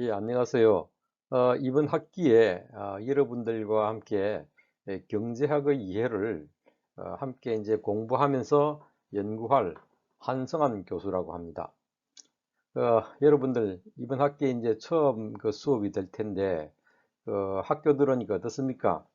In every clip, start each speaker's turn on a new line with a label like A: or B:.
A: 예, 안녕하세요. 이번 학기에 여러분들과 함께 경제학의 이해를 함께 이제 공부하면서 연구할 한성한 교수라고 합니다. 여러분들 이번 학기에 이제 처음 그 수업이 될 텐데 학교 들어오니까 어떻습니까?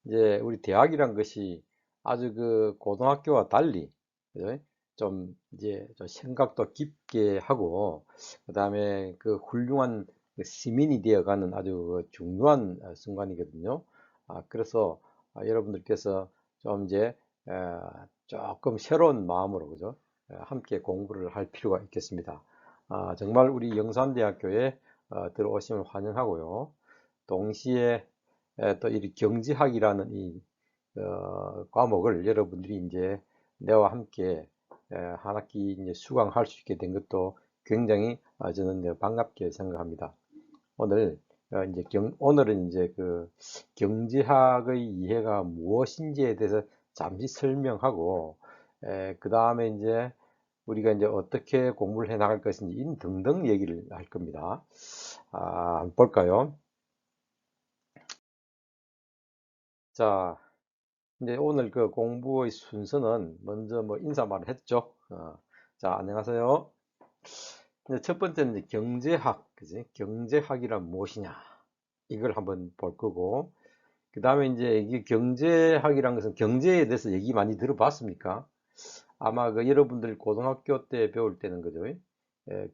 A: 이제 우리 대학이란 것이 아주 그 고등학교와 달리 그죠? 좀 이제 좀 생각도 깊게 하고 그다음에 그 훌륭한 그 시민이 되어가는 아주 그 중요한 순간이거든요. 그래서 여러분들께서 좀 이제 조금 새로운 마음으로 그죠? 함께 공부를 할 필요가 있겠습니다. 정말 우리 영산대학교에 들어오심을 환영하고요. 동시에 또 이 경제학이라는 이 과목을 여러분들이 이제 내와 함께 한 학기 이제 수강할 수 있게 된 것도 굉장히 저는 이제 반갑게 생각합니다. 오늘 이제 오늘은 이제 그 경제학의 이해가 무엇인지에 대해서 잠시 설명하고 그 다음에 이제 우리가 이제 어떻게 공부를 해 나갈 것인지 등등 얘기를 할 겁니다. 한번 볼까요? 자, 이제 오늘 그 공부의 순서는 먼저 뭐 인사말을 했죠. 자, 안녕하세요. 이제 첫 번째는 이제 경제학, 그지? 경제학이란 무엇이냐? 이걸 한번 볼 거고, 그 다음에 이제 이게 경제학이란 것은 경제에 대해서 얘기 많이 들어봤습니까? 아마 그 여러분들 고등학교 때 배울 때는 그죠?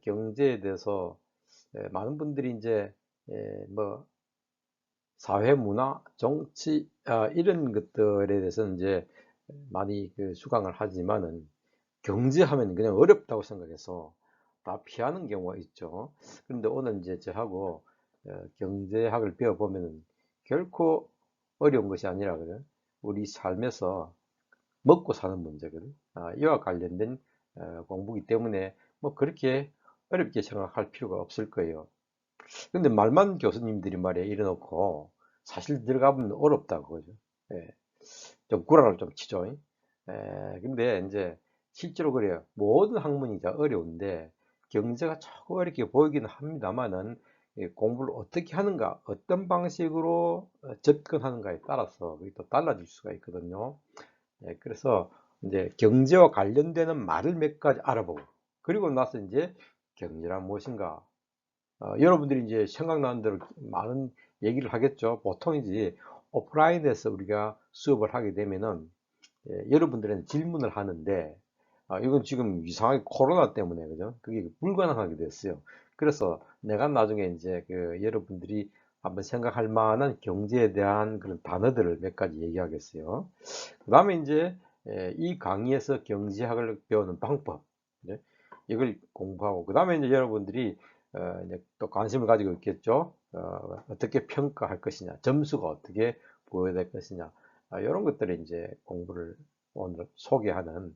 A: 경제에 대해서 많은 분들이 이제 뭐 사회, 문화, 정치 이런 것들에 대해서는 이제 많이 그 수강을 하지만은 경제하면 그냥 어렵다고 생각해서 다 피하는 경우가 있죠. 그런데 오늘 이제 저하고 경제학을 배워보면은 결코 어려운 것이 아니라 그래. 우리 삶에서 먹고 사는 문제거든. 이와 관련된 공부이기 때문에 뭐 그렇게 어렵게 생각할 필요가 없을 거예요. 근데 말만 교수님들이 말이야 이래놓고 사실 들어가보면 어렵다고 그죠. 예, 좀 구라를 좀 치죠. 근데 이제 실제로 그래요. 모든 학문이 다 어려운데 경제가 조금 어렵게 보이기는 합니다만은 공부를 어떻게 하는가, 어떤 방식으로 접근하는가에 따라서 그게 또 달라질 수가 있거든요. 그래서 이제 경제와 관련되는 말을 몇 가지 알아보고 그리고 나서 이제 경제란 무엇인가 여러분들이 이제 생각나는 대로 많은 얘기를 하겠죠. 보통 이제 오프라인에서 우리가 수업을 하게 되면은 여러분들은 질문을 하는데 이건 지금 이상하게 코로나 때문에 그죠? 그게 불가능하게 됐어요. 그래서 내가 나중에 이제 그 여러분들이 한번 생각할 만한 경제에 대한 그런 단어들을 몇 가지 얘기하겠어요. 그 다음에 이제 이 강의에서 경제학을 배우는 방법, 네? 이걸 공부하고, 그 다음에 이제 여러분들이 이제 또 관심을 가지고 있겠죠. 어떻게 평가할 것이냐, 점수가 어떻게 보여야 될 것이냐, 이런 것들을 이제 공부를 오늘 소개하는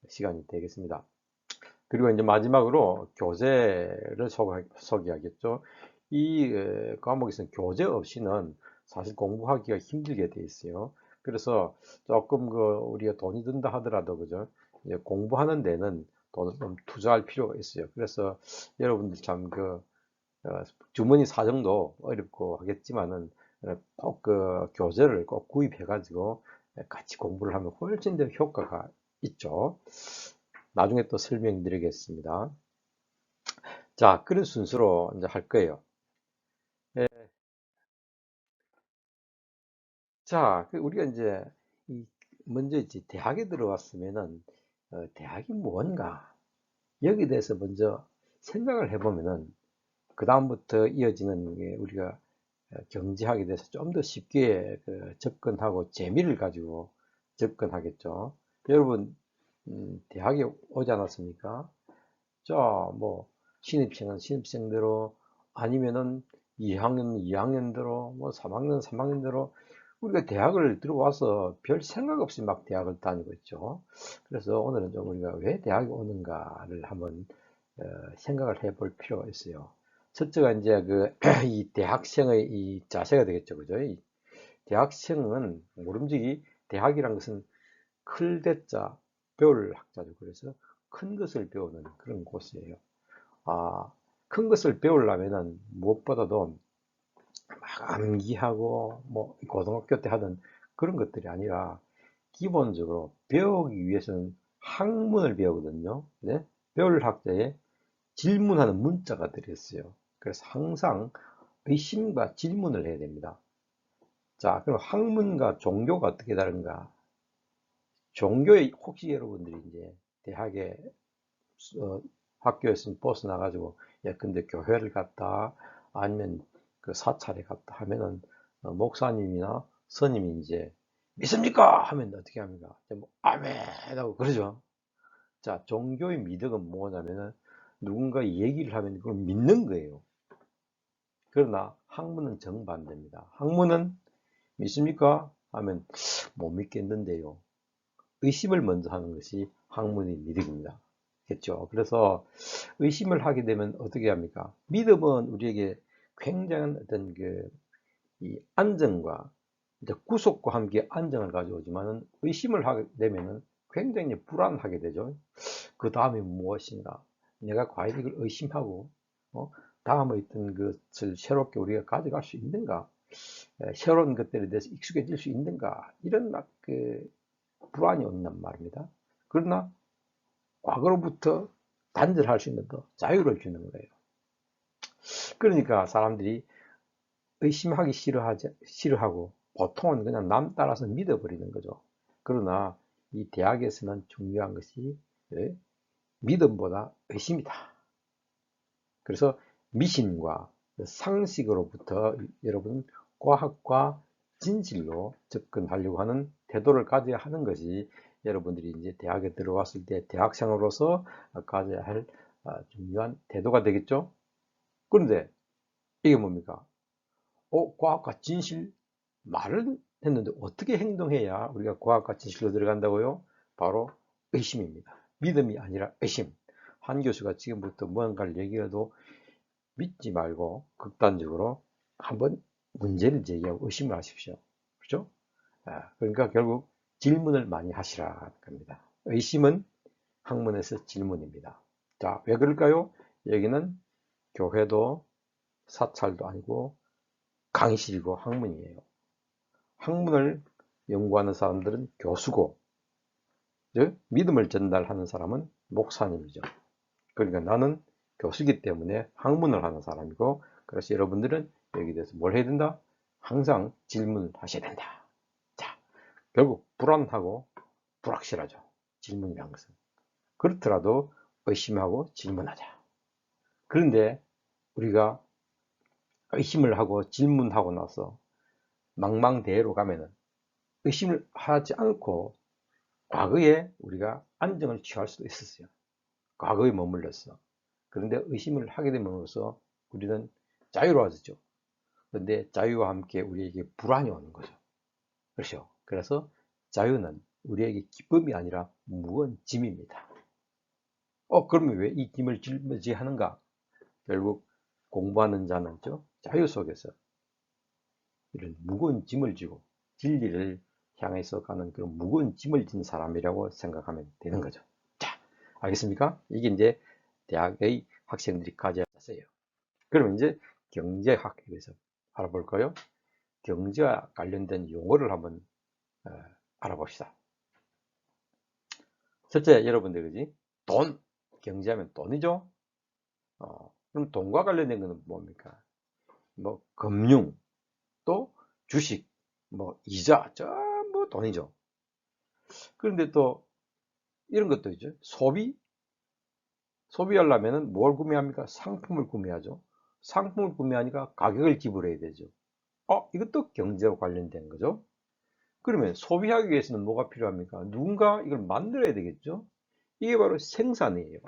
A: 시간이 되겠습니다. 그리고 이제 마지막으로 교재를 소개하겠죠. 이 과목에서는 교재 없이는 사실 공부하기가 힘들게 돼 있어요. 그래서 조금 그 우리가 돈이 든다 하더라도 그죠? 이제 공부하는 데는 돈을 좀 투자할 필요가 있어요. 그래서 여러분들 참 그 주머니 사정도 어렵고 하겠지만은 꼭 그 교재를 꼭 구입해 가지고 같이 공부를 하면 훨씬 더 효과가 있죠. 나중에 또 설명드리겠습니다. 자, 그런 순서로 이제 할 거예요. 예, 자, 우리가 이제 먼저 이제 대학에 들어왔으면은 대학이 뭔가 여기에 대해서 먼저 생각을 해보면은 그 다음부터 이어지는 게 우리가 경제학에 대해서 좀 더 쉽게 접근하고 재미를 가지고 접근하겠죠. 여러분 대학에 오지 않았습니까? 자, 뭐 신입생은 신입생대로 아니면은 2학년 2학년대로 뭐 3학년 3학년대로 우리가 대학을 들어와서 별 생각 없이 막 대학을 다니고 있죠. 그래서 오늘은 좀 우리가 왜 대학에 오는가를 한번 생각을 해볼 필요가 있어요. 첫째가 이제 그 이 대학생의 이 자세가 되겠죠, 그죠? 이 대학생은 모름지기 대학이란 것은 클 대자 배울 학자죠. 그래서 큰 것을 배우는 그런 곳이에요. 아, 큰 것을 배우려면은 무엇보다도 막 암기하고 뭐 고등학교 때 하던 그런 것들이 아니라 기본적으로 배우기 위해서는 학문을 배우거든요. 네? 배울 학자에 질문하는 문자가 들어있어요. 그래서 항상 의심과 질문을 해야 됩니다. 자, 그럼 학문과 종교가 어떻게 다른가? 종교에 혹시 여러분들이 이제 대학에 어, 학교에서 버스 나가지고 근데 교회를 갔다 아니면 그 사찰에 갔다 하면은 목사님이나 스님이 이제 믿습니까? 하면 어떻게 합니까? 뭐 아멘 하고 그러죠. 자, 종교의 미덕은 뭐냐면은 누군가 얘기를 하면 그걸 믿는 거예요. 그러나 학문은 정반대입니다. 학문은 믿습니까? 하면 못 믿겠는데요. 의심을 먼저 하는 것이 학문의 미덕입니다. 겠죠. 그래서 의심을 하게 되면 어떻게 합니까? 믿음은 우리에게 굉장한 어떤 이 안정과 이제 구속과 함께 안정을 가져오지만은 의심을 하게 되면은 굉장히 불안하게 되죠. 그 다음에 무엇인가? 내가 과연 이걸 의심하고 어? 다음에 있던 것을 새롭게 우리가 가져갈 수 있는가? 새로운 것들에 대해서 익숙해질 수 있는가? 이런 불안이 온단 말입니다. 그러나 과거로부터 단절할 수 있는 더 자유를 주는 거예요. 그러니까 사람들이 의심하기 싫어하고 보통은 그냥 남 따라서 믿어버리는 거죠. 그러나 이 대학에서는 중요한 것이 믿음보다 의심이다. 그래서 미신과 상식으로부터 여러분 과학과 진실로 접근하려고 하는 태도를 가져야 하는 것이 여러분들이 이제 대학에 들어왔을 때 대학생으로서 가져야 할 중요한 태도가 되겠죠. 그런데 이게 뭡니까? 과학과 진실 말을 했는데 어떻게 행동해야 우리가 과학과 진실로 들어간다고요? 바로 의심입니다. 믿음이 아니라 의심. 한 교수가 지금부터 무언가를 얘기해도 믿지 말고 극단적으로 한번 문제를 제기하고 의심을 하십시오. 그렇죠? 그러니까 결국 질문을 많이 하시라는 겁니다. 의심은 학문에서 질문입니다. 자, 왜 그럴까요? 여기는 교회도 사찰도 아니고 강의실이고 학문이에요. 학문을 연구하는 사람들은 교수고, 즉 믿음을 전달하는 사람은 목사님이죠. 그러니까 나는 교수기 때문에 학문을 하는 사람이고, 그래서 여러분들은 여기에 대해서 뭘 해야 된다? 항상 질문을 하셔야 된다. 자, 결국 불안하고 불확실하죠. 질문이란 것은. 그렇더라도 의심하고 질문하자. 그런데 우리가 의심을 하고 질문하고 나서 망망대해로 가면은 의심을 하지 않고 과거에 우리가 안정을 취할 수도 있었어요. 과거에 머물렀어. 그런데 의심을 하게 됨으로써 우리는 자유로워졌죠. 그런데 자유와 함께 우리에게 불안이 오는 거죠. 그렇죠. 그래서 자유는 우리에게 기쁨이 아니라 무거운 짐입니다. 그러면 왜 이 짐을 짊어지하는가? 결국 공부하는 자는 자유 속에서 이런 무거운 짐을 지고 진리를 향해서 가는 그런 무거운 짐을 진 사람이라고 생각하면 되는 거죠. 자, 알겠습니까? 이게 이제 대학의 학생들이 가져야 했어요. 그러면 이제 경제학에 대해서 알아볼까요? 경제와 관련된 용어를 한번 어, 알아봅시다. 첫째, 여러분들 그지? 돈, 경제하면 돈이죠. 그럼 돈과 관련된 것은 뭡니까? 뭐 금융, 또 주식, 뭐 이자, 전부 돈이죠. 그런데 또 이런 것도 있죠. 소비하려면 뭘 구매합니까? 상품을 구매하죠. 상품을 구매하니까 가격을 지불해야 되죠. 이것도 경제와 관련된 거죠. 그러면 소비하기 위해서는 뭐가 필요합니까? 누군가 이걸 만들어야 되겠죠. 이게 바로 생산이에요.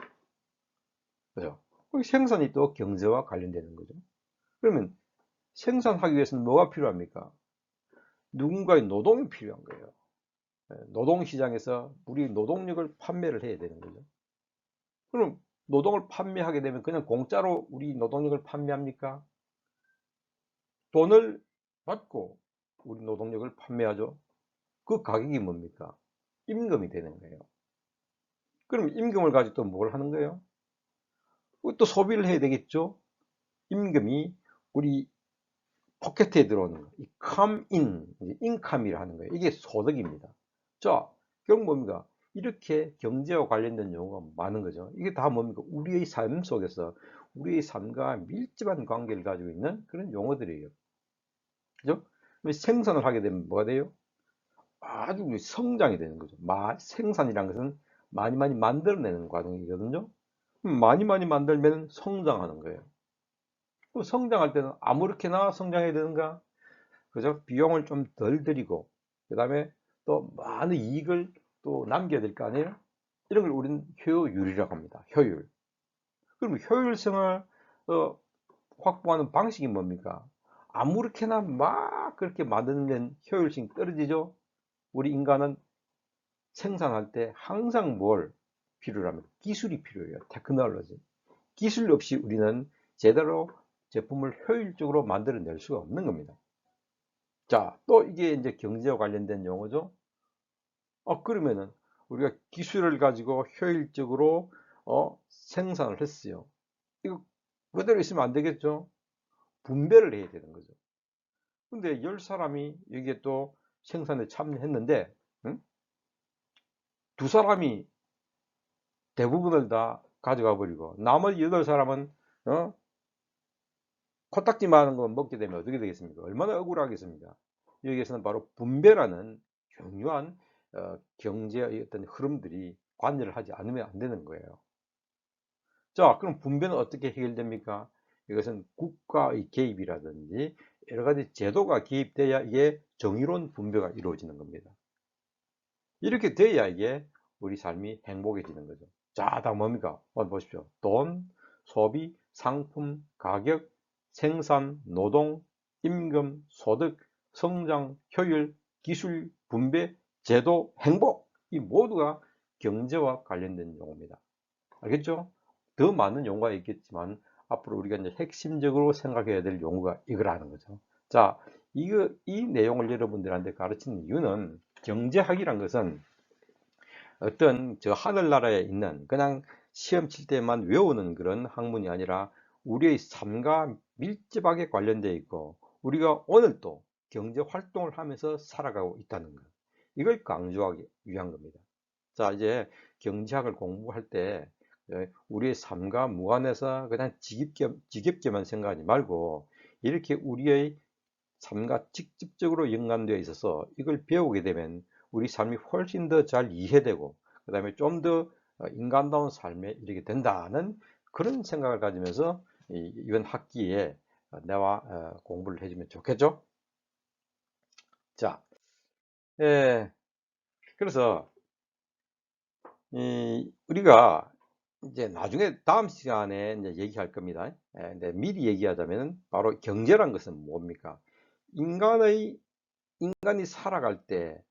A: 그죠? 생산이 또 경제와 관련되는 거죠. 그러면 생산하기 위해서는 뭐가 필요합니까? 누군가의 노동이 필요한 거예요. 노동시장에서 우리 노동력을 판매를 해야 되는 거죠. 그럼 노동을 판매하게 되면 그냥 공짜로 우리 노동력을 판매합니까? 돈을 받고 우리 노동력을 판매하죠. 그 가격이 뭡니까? 임금이 되는 거예요. 그럼 임금을 가지고 또 뭘 하는 거예요? 또 소비를 해야 되겠죠. 임금이 우리 포켓에 들어오는 거, 이 come in, 인컴이라 하는 거예요. 이게 소득입니다. 자, 결국 뭡니까? 이렇게 경제와 관련된 용어가 많은 거죠. 이게 다 뭡니까? 우리의 삶 속에서 우리의 삶과 밀접한 관계를 가지고 있는 그런 용어들이에요. 그죠? 생산을 하게 되면 뭐가 돼요? 아주 성장이 되는 거죠. 생산이란 것은 많이 많이 만들어내는 과정이거든요. 많이 많이 만들면 성장하는 거예요. 그럼 성장할 때는 아무렇게나 성장해야 되는가? 그죠? 비용을 좀 덜 들이고, 그 다음에 또 많은 이익을 또 남겨야 될 거 아니에요? 이런 걸 우리는 효율이라고 합니다. 효율. 그럼 효율성을 확보하는 방식이 뭡니까? 아무렇게나 막 그렇게 만드는 효율성이 떨어지죠? 우리 인간은 생산할 때 항상 뭘 필요로 합니까? 기술이 필요해요. 테크놀로지. 기술 없이 우리는 제대로 제품을 효율적으로 만들어낼 수가 없는 겁니다. 자, 또 이게 이제 경제와 관련된 용어죠. 그러면은 우리가 기술을 가지고 효율적으로 생산을 했어요. 이거 그대로 있으면 안 되겠죠? 분배를 해야 되는 거죠. 근데 10사람이 여기에 또 생산에 참여했는데, 응? 두 사람이 대부분을 다 가져가 버리고, 나머지 8사람은, 코딱지만한 거 먹게 되면 어떻게 되겠습니까? 얼마나 억울하겠습니까? 여기에서는 바로 분배라는 중요한 경제의 어떤 흐름들이 관여를 하지 않으면 안 되는 거예요. 자, 그럼 분배는 어떻게 해결됩니까? 이것은 국가의 개입이라든지 여러 가지 제도가 개입돼야 이게 정의로운 분배가 이루어지는 겁니다. 이렇게 돼야 이게 우리 삶이 행복해지는 거죠. 자, 다음 뭡니까? 보십시오. 돈, 소비, 상품, 가격, 생산, 노동, 임금, 소득, 성장, 효율, 기술, 분배, 제도, 행복. 이 모두가 경제와 관련된 용어입니다. 알겠죠? 더 많은 용어가 있겠지만 앞으로 우리가 이제 핵심적으로 생각해야 될 용어가 이거라는 거죠. 자, 이 내용을 여러분들한테 가르치는 이유는 경제학이란 것은 어떤 저 하늘나라에 있는 그냥 시험 칠 때만 외우는 그런 학문이 아니라 우리의 삶과 밀접하게 관련되어 있고 우리가 오늘도 경제 활동을 하면서 살아가고 있다는 것. 이걸 강조하기 위한 겁니다. 자, 이제 경제학을 공부할 때 우리의 삶과 무관해서 그냥 지겹게만 생각하지 말고 이렇게 우리의 삶과 직접적으로 연관되어 있어서 이걸 배우게 되면 우리 삶이 훨씬 더 잘 이해되고 그 다음에 좀 더 인간다운 삶에 이르게 된다는 그런 생각을 가지면서 이번 학기에 내와 공부를 해주면 좋겠죠? 자, 예, 그래서 우리가 이제 나중에 다음 시간에 이제 얘기할 겁니다. 근데 미리 얘기하자면 바로 경제란 것은 뭡니까? 인간이 살아갈 때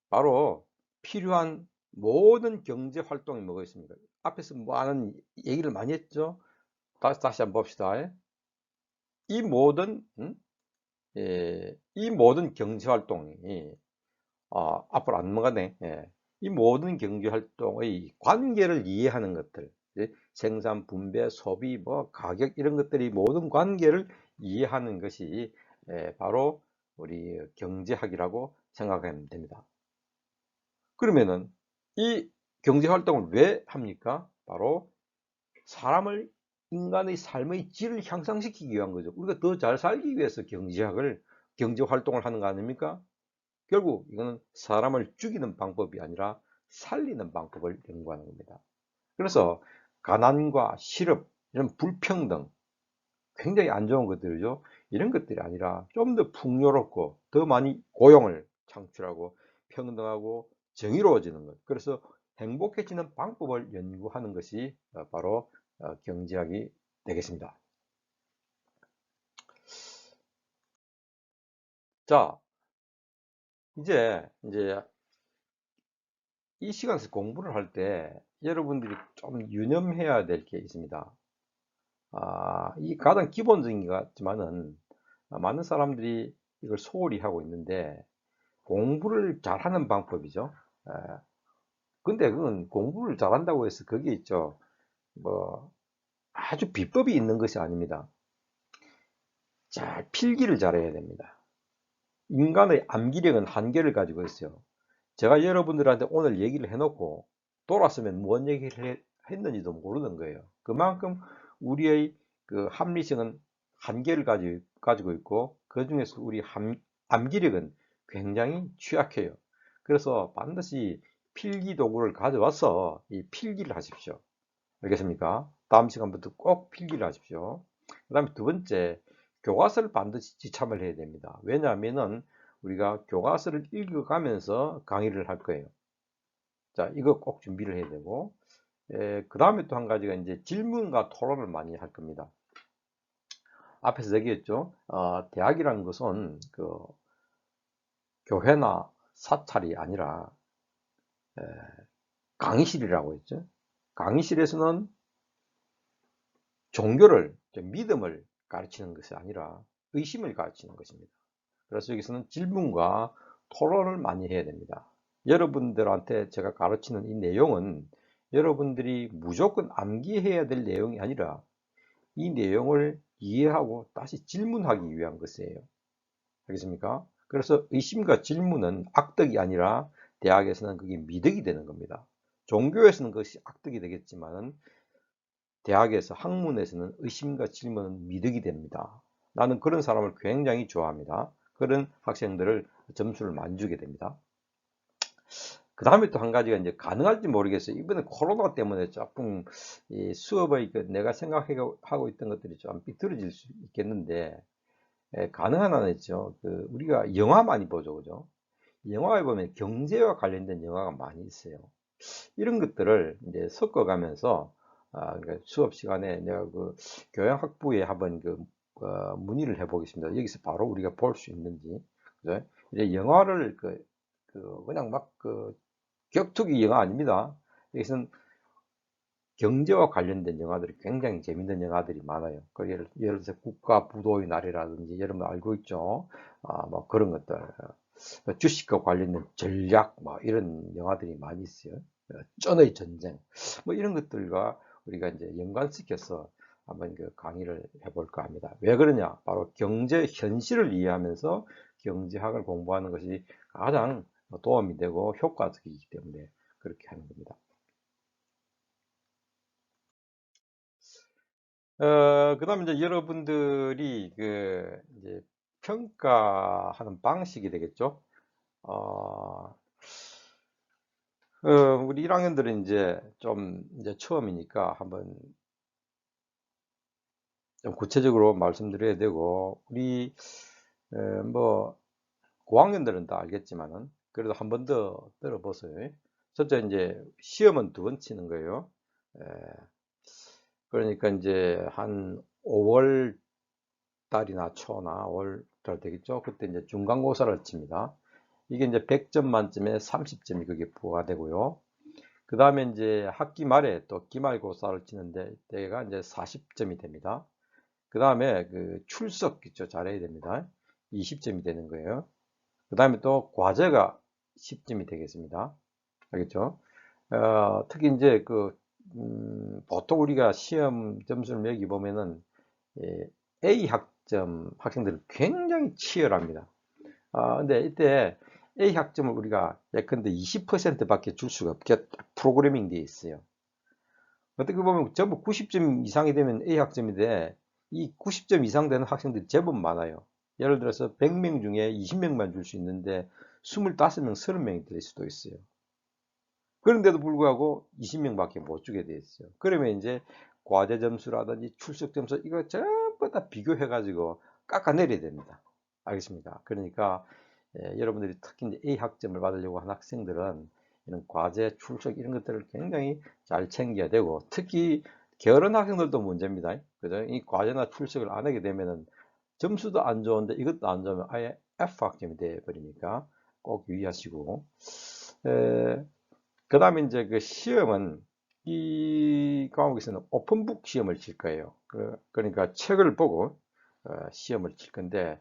A: 바로 필요한 모든 경제 활동이 뭐가 있습니까? 앞에서 많은 얘기를 많이 했죠. 다시 한번 봅시다. 이 모든 이 모든 경제 활동이 앞으로 안 넘어가네. 이 모든 경제 활동의 관계를 이해하는 것들, 생산, 분배, 소비, 뭐 가격 이런 것들이 모든 관계를 이해하는 것이 바로 우리 경제학이라고 생각하면 됩니다. 그러면은 이 경제 활동을 왜 합니까? 바로 인간의 삶의 질을 향상시키기 위한 거죠. 우리가 더 잘 살기 위해서 경제 활동을 하는 거 아닙니까? 결국 이거는 사람을 죽이는 방법이 아니라 살리는 방법을 연구하는 겁니다. 그래서 가난과 실업, 이런 불평등, 굉장히 안 좋은 것들이죠. 이런 것들이 아니라 좀 더 풍요롭고 더 많이 고용을 창출하고 평등하고 정의로워지는 것. 그래서 행복해지는 방법을 연구하는 것이 바로 경제학이 되겠습니다. 자, 이제 이 시간에서 공부를 할 때 여러분들이 좀 유념해야 될 게 있습니다. 이 가장 기본적인 것 같지만은 많은 사람들이 이걸 소홀히 하고 있는데 공부를 잘하는 방법이죠. 근데 그건 공부를 잘한다고 해서 그게 있죠. 뭐 아주 비법이 있는 것이 아닙니다. 잘 필기를 잘해야 됩니다. 인간의 암기력은 한계를 가지고 있어요. 제가 여러분들한테 오늘 얘기를 해놓고 돌았으면 뭔 얘기를 했는지도 모르는 거예요. 그만큼 우리의 그 합리성은 한계를 가지고 있고, 그 중에서 우리 암기력은 굉장히 취약해요. 그래서 반드시 필기 도구를 가져와서 이 필기를 하십시오. 알겠습니까? 다음 시간부터 꼭 필기를 하십시오. 그 다음에 두 번째, 교과서를 반드시 지참을 해야 됩니다. 왜냐하면은 우리가 교과서를 읽어가면서 강의를 할 거예요. 자, 이거 꼭 준비를 해야 되고, 그 다음에 또 한 가지가 이제 질문과 토론을 많이 할 겁니다. 앞에서 얘기했죠. 대학이라는 것은 그 교회나 사찰이 아니라 강의실이라고 했죠. 강의실에서는 종교를, 믿음을 가르치는 것이 아니라 의심을 가르치는 것입니다. 그래서 여기서는 질문과 토론을 많이 해야 됩니다. 여러분들한테 제가 가르치는 이 내용은 여러분들이 무조건 암기해야 될 내용이 아니라 이 내용을 이해하고 다시 질문하기 위한 것이에요. 알겠습니까? 그래서 의심과 질문은 악덕이 아니라 대학에서는 그게 미덕이 되는 겁니다. 종교에서는 그것이 악덕이 되겠지만 대학에서 학문에서는 의심과 질문은 미덕이 됩니다. 나는 그런 사람을 굉장히 좋아합니다. 그런 학생들을 점수를 많이 주게 됩니다. 그 다음에 또 한 가지가 이제 가능할지 모르겠어요. 이번에 코로나 때문에 조금 이 수업의 내가 생각하고 있던 것들이 좀 삐뚤어질 수 있겠는데, 가능한 한은 있죠. 우리가 영화 많이 보죠, 그죠? 영화에 보면 경제와 관련된 영화가 많이 있어요. 이런 것들을 이제 섞어가면서 그러니까 수업 시간에 내가 그 교양학부에 한번 문의를 해보겠습니다. 여기서 바로 우리가 볼 수 있는지. 그죠? 이제 영화를 그냥 막 격투기 영화 아닙니다. 여기서는 경제와 관련된 영화들이 굉장히 재밌는 영화들이 많아요. 예를 들어서 국가 부도의 날이라든지 여러분 알고 있죠? 뭐 그런 것들. 주식과 관련된 전략, 뭐 이런 영화들이 많이 있어요. 쩐의 전쟁, 뭐 이런 것들과 우리가 이제 연관시켜서 한번 강의를 해볼까 합니다. 왜 그러냐? 바로 경제 현실을 이해하면서 경제학을 공부하는 것이 가장 도움이 되고 효과적이기 때문에 그렇게 하는 겁니다. 그 다음에 이제 여러분들이 이제 평가하는 방식이 되겠죠. 어, 우리 1학년들은 이제 처음이니까 한번 좀 구체적으로 말씀드려야 되고, 우리 뭐 고학년들은 다 알겠지만은 그래도 한 번 더 들어보세요. 첫째, 이제 시험은 2번 치는 거예요. 에, 그러니까 이제 한 5월 달이나 초나 5월 달 되겠죠. 그때 이제 중간고사를 칩니다. 이게 이제 100점 만점에 30점이 그게 부과되고요. 그 다음에 이제 학기 말에 또 기말고사를 치는데 때가 이제 40점이 됩니다. 그 다음에 출석 있죠. 잘해야 됩니다. 20점이 되는 거예요. 그 다음에 또 과제가 10점이 되겠습니다. 알겠죠? 특히 이제 보통 우리가 시험 점수를 매기 보면은 예, A 학점 학생들은 굉장히 치열합니다. 근데 이때 A 학점을 우리가 예컨대 20%밖에 줄 수가 없게 프로그래밍 되어 있어요. 어떻게 보면 전부 90점 이상이 되면 A 학점인데 이 90점 이상 되는 학생들이 제법 많아요. 예를 들어서 100명 중에 20명만 줄 수 있는데 25명, 30명이 될 수도 있어요. 그런데도 불구하고 20명밖에 못 주게 돼 있어요. 그러면 이제 과제 점수라든지 출석 점수 이거 전부 다 비교해 가지고 깎아내려야 됩니다. 알겠습니까? 그러니까 여러분들이 특히 이제 A 학점을 받으려고 하는 학생들은 이런 과제, 출석 이런 것들을 굉장히 잘 챙겨야 되고, 특히 게으른 학생들도 문제입니다. 그죠? 이 과제나 출석을 안 하게 되면은 점수도 안 좋은데 이것도 안 좋으면 아예 F 학점이 돼 버리니까 꼭 유의하시고, 그 다음에 이제 시험은 이 과목에서는 오픈북 시험을 칠 거예요. 그러니까 책을 보고 시험을 칠 건데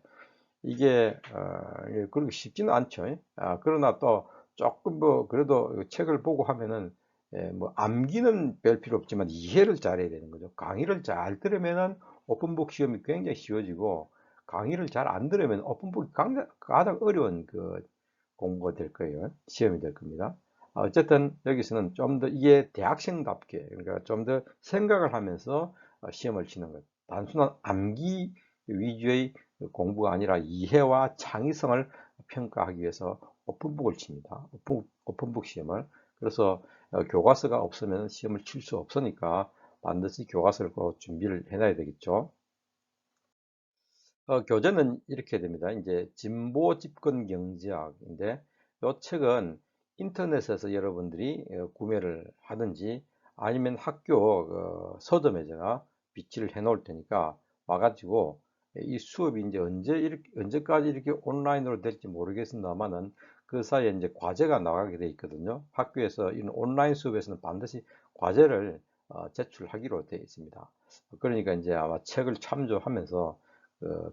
A: 이게 그렇게 쉽지는 않죠. 그러나 또 조금 뭐 그래도 책을 보고 하면은 뭐 암기는 별 필요 없지만 이해를 잘해야 되는 거죠. 강의를 잘 들으면은 오픈북 시험이 굉장히 쉬워지고, 강의를 잘 안 들으면 오픈북이 가장 어려운 그 공부가 될 거예요. 시험이 될 겁니다. 어쨌든 여기서는 좀 더 이게 대학생답게, 그러니까 좀 더 생각을 하면서 시험을 치는 것. 단순한 암기 위주의 공부가 아니라 이해와 창의성을 평가하기 위해서 오픈북을 칩니다. 오픈북 시험을. 그래서 교과서가 없으면 시험을 칠 수 없으니까 반드시 교과서를 꼭 준비를 해놔야 되겠죠. 교재는 이렇게 됩니다. 이제 진보 집권 경제학인데, 이 책은 인터넷에서 여러분들이 구매를 하든지, 아니면 학교 서점에 제가 비치를 해 놓을 테니까 와가지고, 이 수업이 이제 언제까지 이렇게 온라인으로 될지 모르겠습니다만은, 그 사이에 이제 과제가 나가게 돼 있거든요. 학교에서 이런 온라인 수업에서는 반드시 과제를 제출하기로 되어 있습니다. 그러니까 이제 아마 책을 참조하면서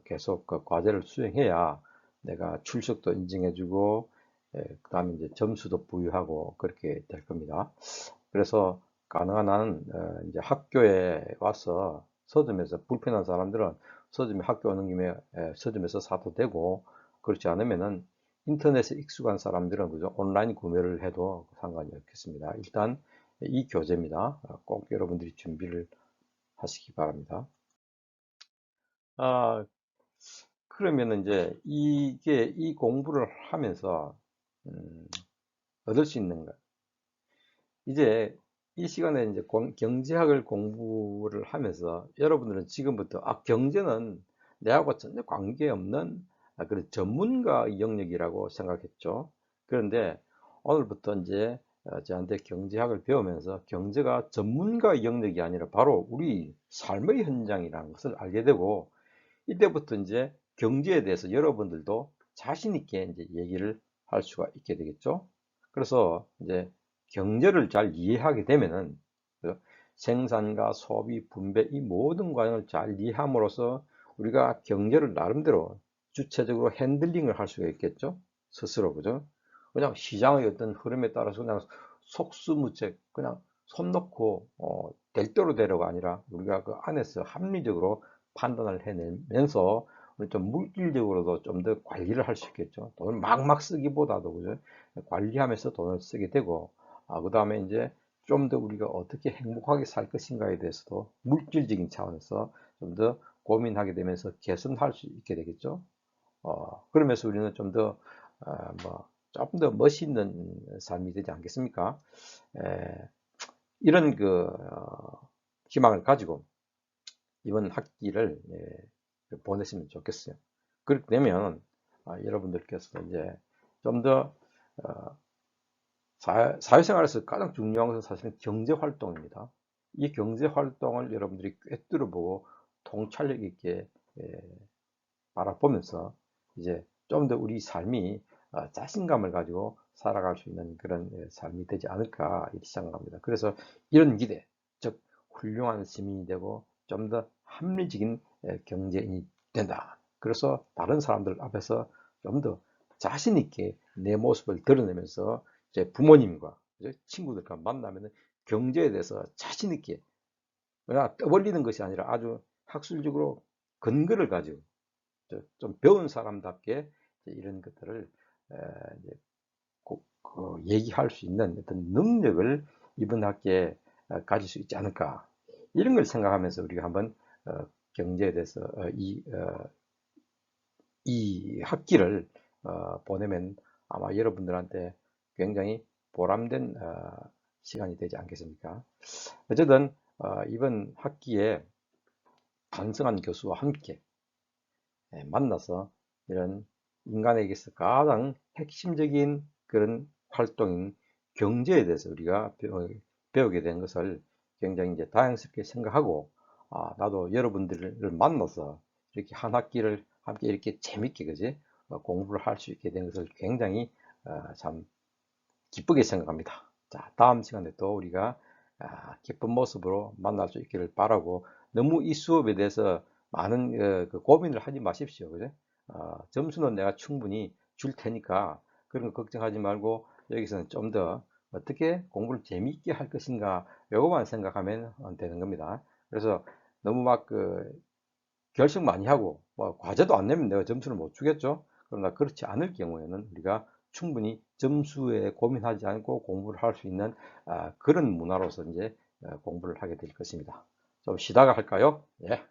A: 계속 그 과제를 수행해야 내가 출석도 인증해주고, 그 다음에 이제 점수도 부여하고 그렇게 될 겁니다. 그래서 가능한 한 이제 학교에 와서 서점에서, 불편한 사람들은 서점에 학교 오는 김에 서점에서 사도 되고, 그렇지 않으면은 인터넷에 익숙한 사람들은 그죠, 온라인 구매를 해도 상관이 없겠습니다. 일단 이 교재입니다. 꼭 여러분들이 준비를 하시기 바랍니다. 아, 그러면 이제 이 공부를 하면서 음, 얻을 수 있는 것. 이제 이 시간에 이제 경제학을 공부를 하면서 여러분들은 지금부터 경제는 내하고 전혀 관계없는 그런 전문가 영역이라고 생각했죠. 그런데 오늘부터 이제 저한테 경제학을 배우면서 경제가 전문가 영역이 아니라 바로 우리 삶의 현장이라는 것을 알게 되고, 이때부터 이제 경제에 대해서 여러분들도 자신 있게 이제 얘기를 할 수가 있게 되겠죠. 그래서 이제 경제를 잘 이해하게 되면은 그 생산과 소비, 분배 이 모든 과정을 잘 이해함으로써 우리가 경제를 나름대로 주체적으로 핸들링을 할 수가 있겠죠. 스스로, 그죠? 그냥 시장의 어떤 흐름에 따라서 그냥 속수무책 그냥 손 놓고 될 대로 되려가 아니라 우리가 그 안에서 합리적으로 판단을 해내면서 우리 좀 물질적으로도 좀 더 관리를 할 수 있겠죠. 돈을 막막 쓰기보다도, 그죠? 관리하면서 돈을 쓰게 되고, 그 다음에 이제 좀 더 우리가 어떻게 행복하게 살 것인가에 대해서도 물질적인 차원에서 좀 더 고민하게 되면서 개선할 수 있게 되겠죠. 그러면서 우리는 좀 더, 뭐, 조금 더 멋있는 삶이 되지 않겠습니까? 에, 이런 희망을 가지고 이번 학기를 보내시면 좋겠어요. 그렇게 되면 여러분들께서 이제 좀 더 사회생활에서 가장 중요한 것은 사실은 경제 활동입니다. 이 경제 활동을 여러분들이 꿰뚫어 보고 통찰력 있게 바라보면서 이제 좀 더 우리 삶이 자신감을 가지고 살아갈 수 있는 그런 삶이 되지 않을까 이렇게 생각합니다. 그래서 이런 기대, 즉 훌륭한 시민이 되고 좀 더 합리적인 경제인이 된다. 그래서 다른 사람들 앞에서 좀 더 자신 있게 내 모습을 드러내면서 이제 부모님과 이제 친구들과 만나면 경제에 대해서 자신 있게 그냥 떠벌리는 것이 아니라 아주 학술적으로 근거를 가지고 좀 배운 사람답게 이런 것들을 이제 꼭 얘기할 수 있는 어떤 능력을 이번 학기에 가질 수 있지 않을까, 이런 걸 생각하면서 우리가 한번 경제에 대해서 이 학기를 보내면 아마 여러분들한테 굉장히 보람된 시간이 되지 않겠습니까? 어쨌든 이번 학기에 강성한 교수와 함께 만나서 이런 인간에게서 가장 핵심적인 그런 활동인 경제에 대해서 우리가 배우게 된 것을 굉장히 이제 다양스럽게 생각하고, 나도 여러분들을 만나서 이렇게 한 학기를 함께 이렇게 재밌게, 그지? 공부를 할 수 있게 된 것을 굉장히 참 기쁘게 생각합니다. 자, 다음 시간에 또 우리가 기쁜 모습으로 만날 수 있기를 바라고, 너무 이 수업에 대해서 많은 그 고민을 하지 마십시오. 그죠? 점수는 내가 충분히 줄 테니까 그런 거 걱정하지 말고 여기서는 좀 더 어떻게 공부를 재미있게 할 것인가, 요거만 생각하면 되는 겁니다. 그래서 너무 막 결심 많이 하고 뭐 과제도 안 내면 내가 점수를 못 주겠죠. 그러나 그렇지 않을 경우에는 우리가 충분히 점수에 고민하지 않고 공부를 할 수 있는 그런 문화로서 이제 공부를 하게 될 것입니다. 좀 쉬다가 할까요? 예.